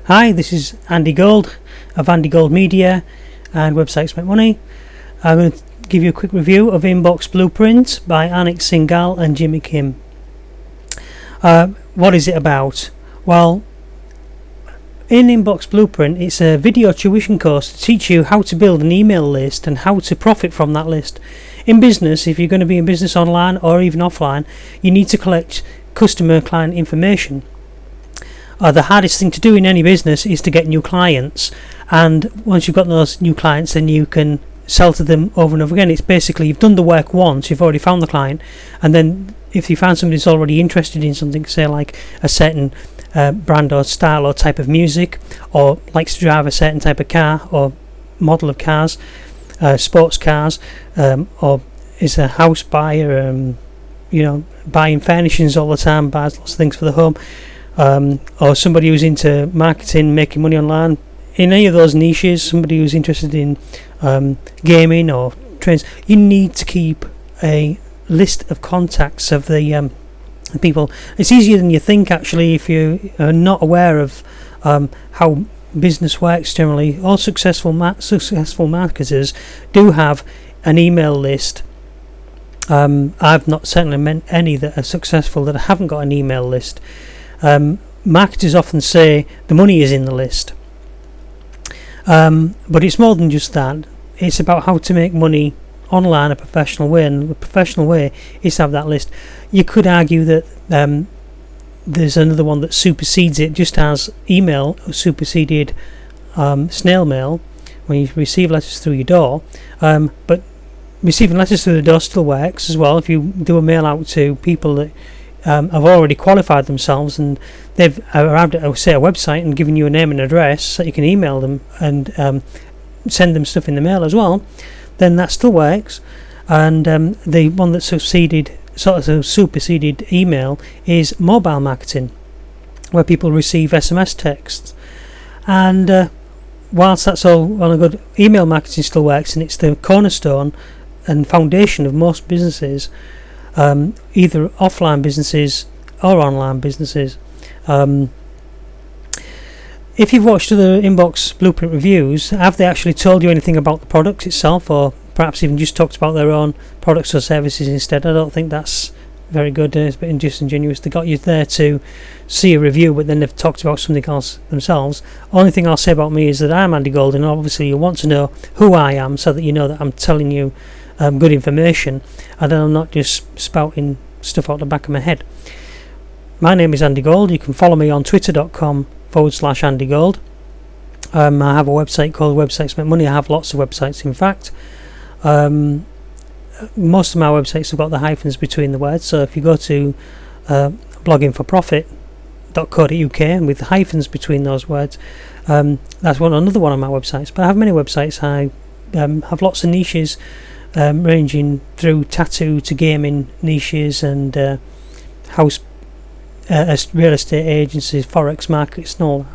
Hi, this is Andy Gold of Andy Gold Media and Websites Make Money. I'm going to give you a quick review of Inbox Blueprint by Anik Singal and Jimmy Kim. What is it about? Well, in Inbox Blueprint, it's a video tuition course to teach you how to build an email list and how to profit from that list. In business, if you're going to be in business online or even offline, you need to collect customer client information. The hardest thing to do in any business is to get new clients, and once you've got those new clients, then you can sell to them over and over again. It's basically you've done the work once, you've already found the client, and then if you find somebody who's already interested in something, say like a certain brand or style or type of music, or likes to drive a certain type of car or model of cars, sports cars, or is a house buyer, buying furnishings all the time, buys lots of things for the home, or somebody who's into marketing, making money online, in any of those niches, somebody who's interested in gaming or trends, you need to keep a list of contacts of the people. It's easier than you think, actually, if you are not aware of how business works generally. All successful marketers do have an email list. I've not certainly met any that are successful that haven't got an email list. Marketers often say the money is in the list, but it's more than just that. It's about how to make money online a professional way, and the professional way is to have that list. You could argue that there's another one that supersedes it, just as email superseded snail mail when you receive letters through your door, but receiving letters through the door still works as well. If you do a mail out to people that have already qualified themselves and they've arrived at, say, a website and given you a name and address so you can email them and send them stuff in the mail as well, then that still works. And the one that superseded email is mobile marketing, where people receive SMS texts. And whilst that's all well and good, email marketing still works, and it's the cornerstone and foundation of most businesses, either offline businesses or online businesses. If you've watched other Inbox Blueprint reviews, have they actually told you anything about the product itself, or perhaps even just talked about their own products or services instead? I don't think that's very good. It's a bit disingenuous. They got you there to see a review, but then they've talked about something else themselves. Only thing I'll say about me is that I'm Andy Gold, and obviously you want to know who I am so that you know that I'm telling you good information, and I'm not just spouting stuff out the back of my head. My name is Andy Gold. You can follow me on twitter.com/Andy Gold. I have a website called Websites Make Money. I have lots of websites, in fact. Most of my websites have got the hyphens between the words, so if you go to bloggingforprofit.co.uk and with the hyphens between those words, that's another one of my websites. But I have many websites. I have lots of niches, ranging through tattoo to gaming niches and house real estate agencies, forex markets and all that.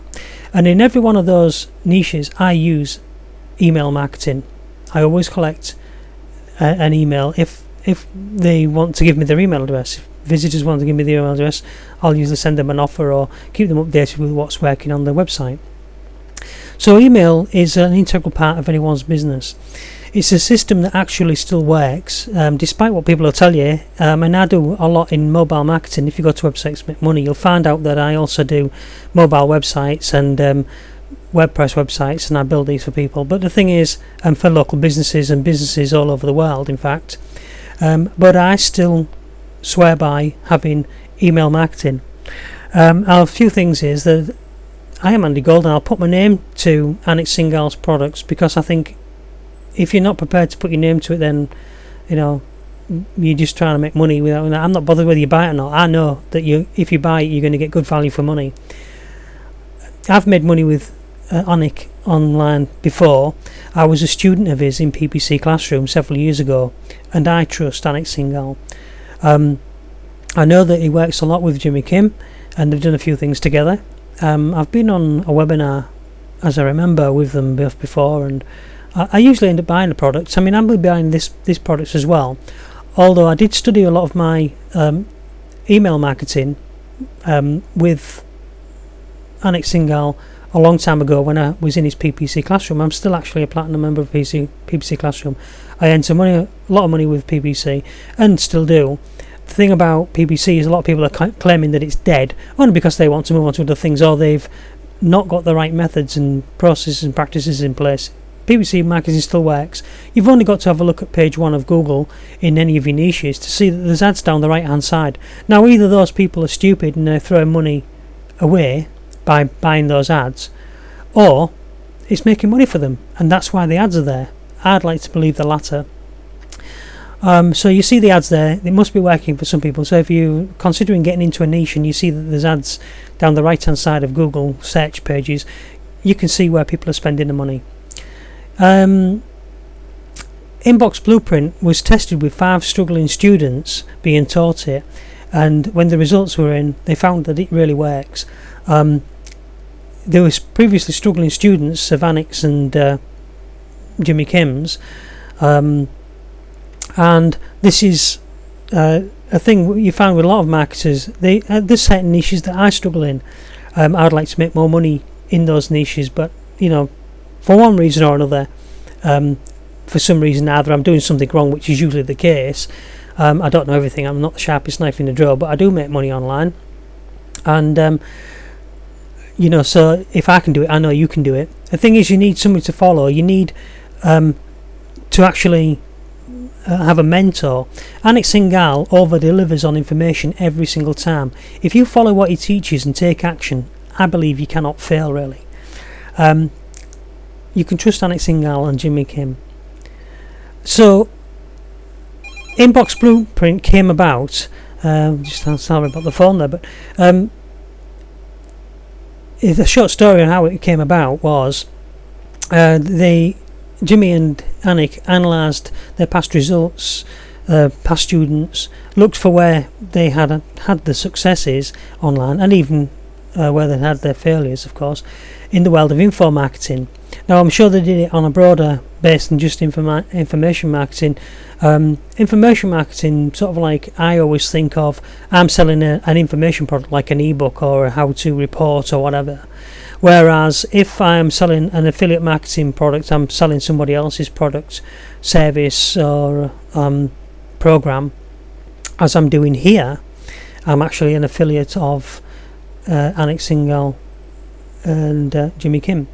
And in every one of those niches I use email marketing. I always collect an email if they want to give me their email address. If visitors want to give me their email address, I'll usually send them an offer or keep them updated with what's working on their website. So email is an integral part of anyone's business. It's a system that actually still works, despite what people will tell you. And I do a lot in mobile marketing. If you go to Websites Make Money, you'll find out that I also do mobile websites and WordPress websites, and I build these for people. But the thing is, for local businesses and businesses all over the world, in fact. But I still swear by having email marketing. A few things is that I am Andy Gold, and I'll put my name to Anik Singal's products, because I think if you're not prepared to put your name to it, then you're just trying to make money without that. I'm not bothered whether you buy it or not. I know that if you buy it, you're going to get good value for money. I've made money with Anik online before. I was a student of his in PPC Classroom several years ago, and I trust Anik Singal. I know that he works a lot with Jimmy Kim, and they've done a few things together. I've been on a webinar, as I remember, with them both before, and I usually end up buying the products. I mean, I'm buying this products as well, although I did study a lot of my email marketing with Anik Singal a long time ago when I was in his PPC classroom. I'm still actually a platinum member of PPC classroom. I earned a lot of money with PPC, and still do. The thing about PPC is a lot of people are claiming that it's dead, only because they want to move on to other things, or they've not got the right methods and processes and practices in place. PPC marketing still works. You've only got to have a look at page 1 of Google in any of your niches to see that there's ads down the right hand side. Now, either those people are stupid and they're throwing money away by buying those ads, or it's making money for them, and that's why the ads are there. I'd like to believe the latter. So you see the ads there, it must be working for some people. So if you're considering getting into a niche and you see that there's ads down the right hand side of Google search pages, you can see where people are spending the money. Inbox Blueprint was tested with 5 struggling students being taught it, and when the results were in, they found that it really works. There was previously struggling students of Anik's and Jimmy Kim's, and this is a thing you found with a lot of marketers. There's certain niches that I struggle in. I'd like to make more money in those niches, but for one reason or another, for some reason, either I'm doing something wrong, which is usually the case. I don't know everything. I'm not the sharpest knife in the drawer, but I do make money online, and so if I can do it, I know you can do it. The thing is, you need somebody to follow. You need to actually have a mentor. Anik Singal over delivers on information every single time. If you follow what he teaches and take action, I believe you cannot fail, really. You can trust Anik Singal and Jimmy Kim. So Inbox Blueprint came about, sorry about the phone there, but the short story on how it came about was Jimmy and Anik analysed their past results, past students, looked for where they had the successes online, and even where they had their failures, of course, in the world of info marketing. Now, I'm sure they did it on a broader base than just information marketing. Information marketing, sort of like I always think of, I'm selling an information product like an ebook or a how-to report or whatever. Whereas if I'm selling an affiliate marketing product, I'm selling somebody else's product, service, or program. As I'm doing here, I'm actually an affiliate of Anik Singal and Jimmy Kim,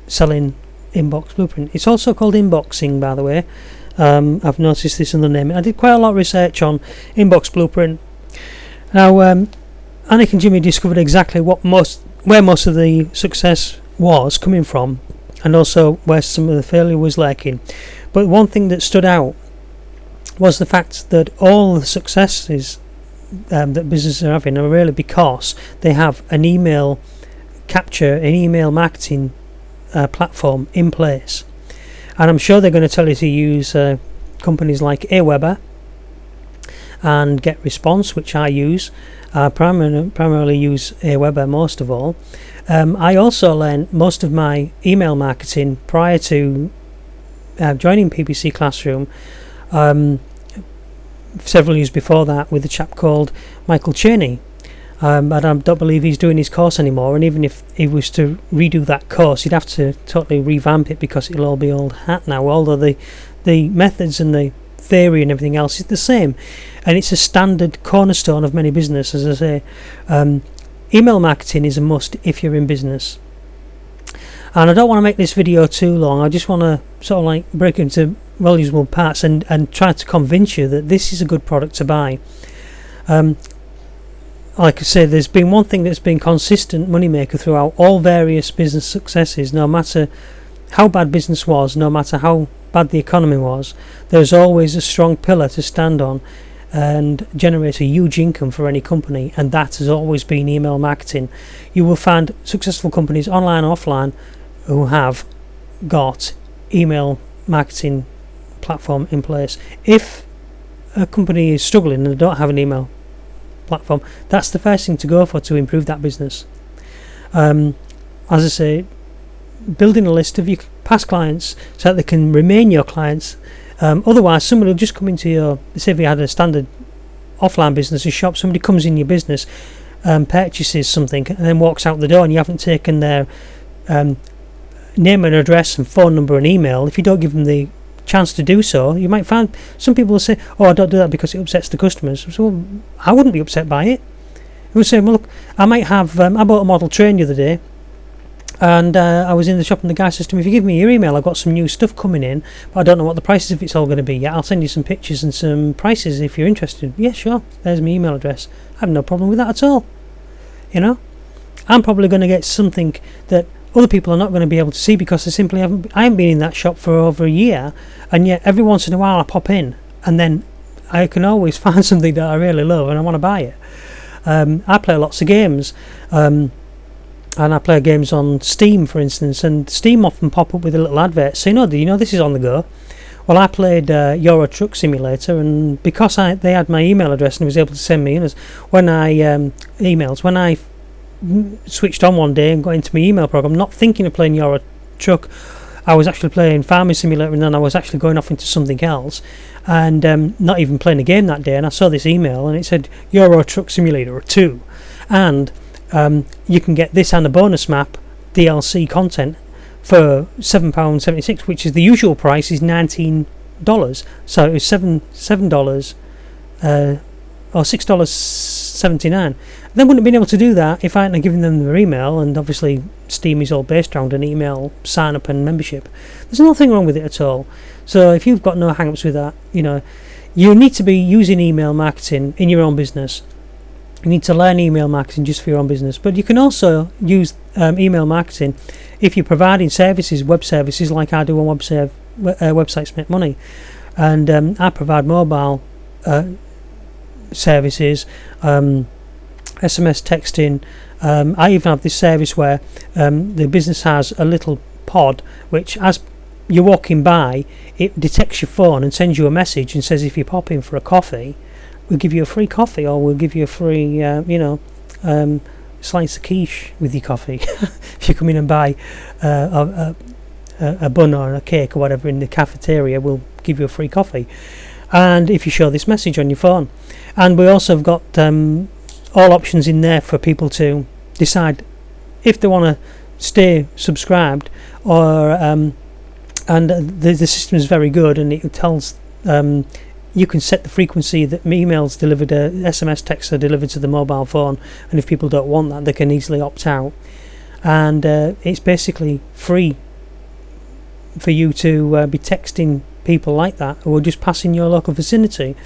selling Inbox Blueprint. It's also called inboxing, by the way. I've noticed this in the name. I did quite a lot of research on Inbox Blueprint. Now, Anik and Jimmy discovered exactly where most of the success was coming from, and also where some of the failure was lurking. But one thing that stood out was the fact that all the successes that businesses are having are really because they have an email capture, an email marketing platform in place. And I'm sure they're going to tell you to use companies like Aweber and Get Response, which I use. I primarily use Aweber most of all. I also learned most of my email marketing prior to joining PPC Classroom, several years before that, with a chap called Michael Cheney. And I don't believe he's doing his course anymore, and even if he was to redo that course, he'd have to totally revamp it because it'll all be old hat now, although the methods and the theory and everything else is the same, and it's a standard cornerstone of many businesses. As I say, email marketing is a must if you're in business. And I don't want to make this video too long. I just want to sort of like break into valuable parts and try to convince you that this is a good product to buy. Like I say, there's been one thing that's been consistent moneymaker throughout all various business successes. No matter how bad business was, no matter how bad the economy was, there's always a strong pillar to stand on and generate a huge income for any company, and that has always been email marketing. You will find successful companies online and offline who have got email marketing platform in place. If a company is struggling and they don't have an email platform, that's the first thing to go for to improve that business. As I say, building a list of your past clients so that they can remain your clients. Otherwise, somebody will just come into your, say if you had a standard offline business, a shop, somebody comes in your business, purchases something and then walks out the door and you haven't taken their name and address and phone number and email, if you don't give them the chance to do so, you might find some people will say, oh, I don't do that because it upsets the customers. So well, I wouldn't be upset by it. I would say, well, look, I might have I bought a model train the other day, and I was in the shop and the guy says to me, if you give me your email, I've got some new stuff coming in, but I don't know what the prices if it's all going to be yet. I'll send you some pictures and some prices if you're interested. Yeah, sure, there's my email address. I have no problem with that at all. You know, I'm probably going to get something that other people are not going to be able to see because I haven't been in that shop for over a year, and yet every once in a while I pop in and then I can always find something that I really love and I want to buy it. I play lots of games, and I play games on Steam, for instance, and Steam often pop up with a little advert saying, do you know this is on the go? Well, I played Euro Truck Simulator, and because they had my email address and was able to send me emails, when I switched on one day and got into my email program, not thinking of playing Euro Truck, I was actually playing Farming Simulator, and then I was actually going off into something else, and not even playing a game that day, and I saw this email, and it said Euro Truck Simulator 2, and you can get this and a bonus map DLC content for £7.76, which is the usual price is $19, so it was $7 or $6.79. They wouldn't have been able to do that if I hadn't given them their email, and obviously Steam is all based around an email sign up and membership. There's nothing wrong with it at all. So if you've got no hang-ups with that, you need to be using email marketing in your own business. You need to learn email marketing just for your own business, but you can also use email marketing if you're providing services, web services like I do on Websites Make Money, and I provide mobile services, SMS texting. I even have this service where the business has a little pod which, as you're walking by, it detects your phone and sends you a message and says if you pop in for a coffee, we'll give you a free coffee, or we'll give you a free slice of quiche with your coffee if you come in and buy a bun or a cake or whatever in the cafeteria, we'll give you a free coffee, and if you show this message on your phone. And we also have got all options in there for people to decide if they want to stay subscribed, or and the system is very good, and it tells you can set the frequency that emails delivered, SMS texts are delivered to the mobile phone, and if people don't want that, they can easily opt out. And it's basically free for you to be texting people like that who are just passing your local vicinity.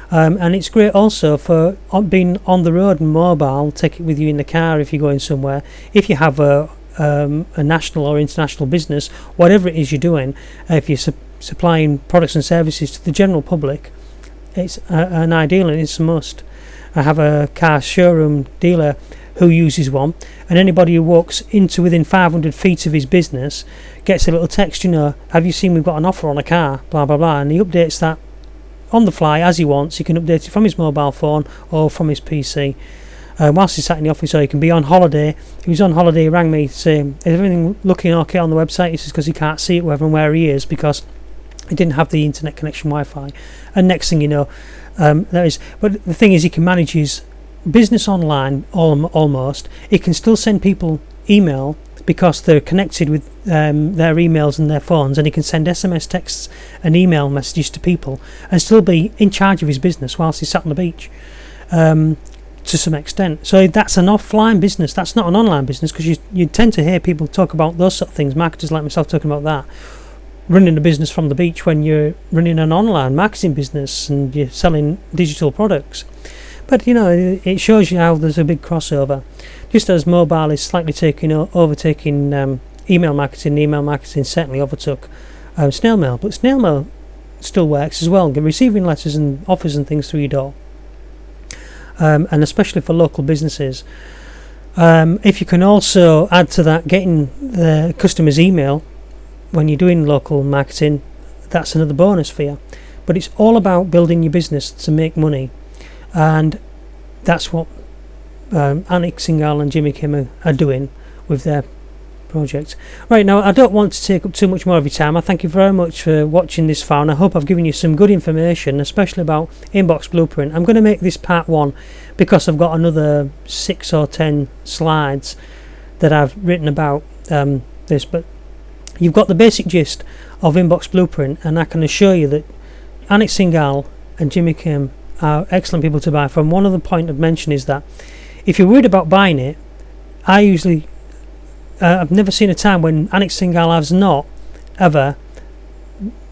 And it's great also for being on the road and mobile. Take it with you in the car if you're going somewhere. If you have a national or international business, whatever it is you're doing, if you're supplying products and services to the general public, it's an ideal and it's a must. I have a car showroom dealer who uses one, and anybody who walks into within 500 feet of his business gets a little text, have you seen we've got an offer on a car, blah blah blah, and he updates that on the fly as he wants. He can update it from his mobile phone or from his PC whilst he's sat in the office, or he can be on holiday. If he was on holiday, he rang me saying, is everything looking okay on the website? It's just because he can't see it where he is because he didn't have the internet connection Wi-Fi. And next thing you know, there is. But the thing is, he can manage his business online almost. He can still send people email because they're connected with their emails and their phones, and he can send SMS texts and email messages to people and still be in charge of his business whilst he's sat on the beach to some extent. So that's an offline business, that's not an online business, because you tend to hear people talk about those sort of things, marketers like myself talking about that, running a business from the beach, when you're running an online marketing business and you're selling digital products. But it shows you how there's a big crossover. Just as mobile is slightly overtaking email marketing certainly overtook snail mail. But snail mail still works as well, receiving letters and offers and things through your door. And especially for local businesses. If you can also add to that getting the customer's email when you're doing local marketing, that's another bonus for you. But it's all about building your business to make money. And that's what Anik Singal and Jimmy Kim are doing with their project. Right, now I don't want to take up too much more of your time. I thank you very much for watching this far, and I hope I've given you some good information, especially about Inbox Blueprint. I'm going to make this part 1 because I've got another 6 or 10 slides that I've written about this, but you've got the basic gist of Inbox Blueprint, and I can assure you that Anik Singal and Jimmy Kim are excellent people to buy from. One other point I'd mention is that if you're worried about buying it, I usually I've never seen a time when Anik Singal has not ever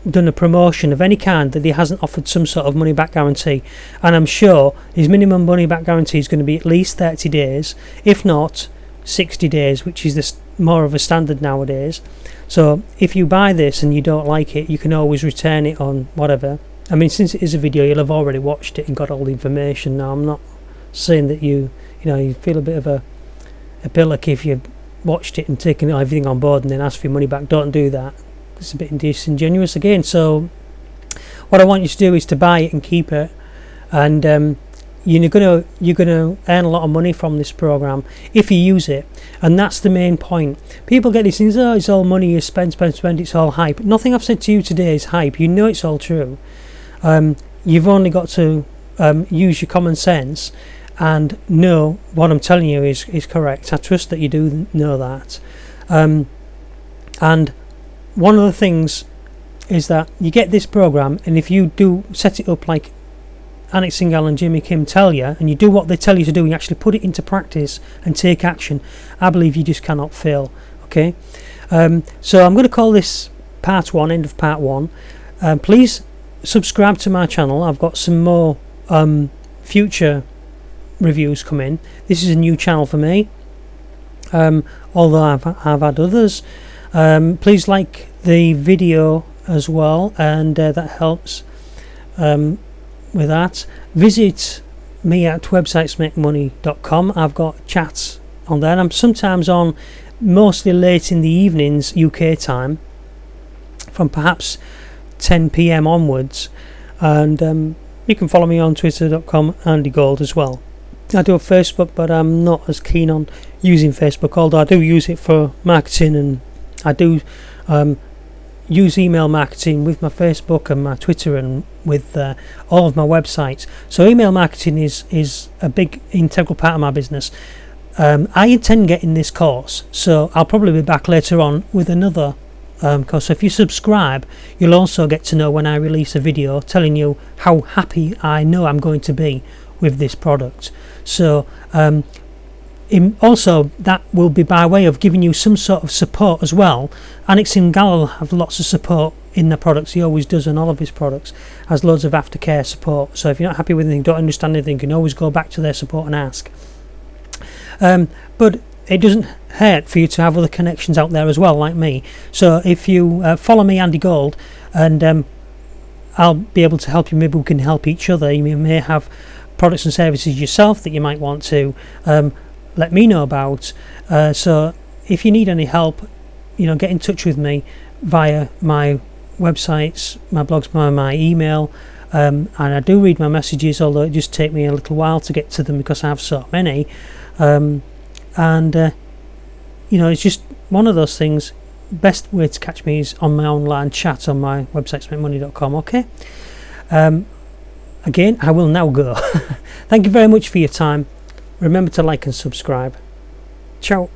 done a promotion of any kind that he hasn't offered some sort of money back guarantee, and I'm sure his minimum money back guarantee is going to be at least 30 days, if not 60 days, which is more of a standard nowadays. So if you buy this and you don't like it, you can always return it on whatever. I mean, since it is a video, you'll have already watched it and got all the information. Now, I'm not saying that you feel a bit of a pillock if you watched it and taken everything on board and then ask for your money back. Don't do that. It's a bit disingenuous again. So what I want you to do is to buy it and keep it, and you're gonna earn a lot of money from this program if you use it. And that's the main point. People get these things, oh, it's all money you spend, it's all hype. Nothing I've said to you today is hype. You know it's all true. You've only got to use your common sense and know what I'm telling you is correct. I trust that you do know that. And one of the things is that you get this program, and if you do set it up like Anik Singal and Jimmy Kim tell you, and you do what they tell you to do, and you actually put it into practice and take action, I believe you just cannot fail. Okay, so I'm going to call this part 1, end of part 1. Please subscribe to my channel. I've got some more future reviews come in. This is a new channel for me, although I've had others. Please like the video as well, and that helps with that. Visit me at websitesmakemoney.com. I've got chats on there. I'm sometimes on mostly late in the evenings UK time, from perhaps 10 PM onwards, and you can follow me on twitter.com Andy Gold as well. I do have Facebook, but I'm not as keen on using Facebook, although I do use it for marketing, and I do use email marketing with my Facebook and my Twitter and with all of my websites. So email marketing is a big integral part of my business. I intend getting this course, so I'll probably be back later on with another course. So if you subscribe, you'll also get to know when I release a video telling you how happy I know I'm going to be with this product. So also that will be by way of giving you some sort of support as well. Anik Singal will have lots of support in the products. He always does on all of his products, has loads of aftercare support. So if you're not happy with anything, don't understand anything, you can always go back to their support and ask. But it doesn't hurt for you to have other connections out there as well, like me. So if you follow me, Andy Gold, and I'll be able to help you. Maybe we can help each other. You may have products and services yourself that you might want to let me know about. So if you need any help, get in touch with me via my websites, my blogs, my email, and I do read my messages, although it just takes me a little while to get to them because I have so many. It's just one of those things. Best way to catch me is on my online chat on my website, smakemoney.com. Okay. Again, I will now go. Thank you very much for your time. Remember to like and subscribe. Ciao.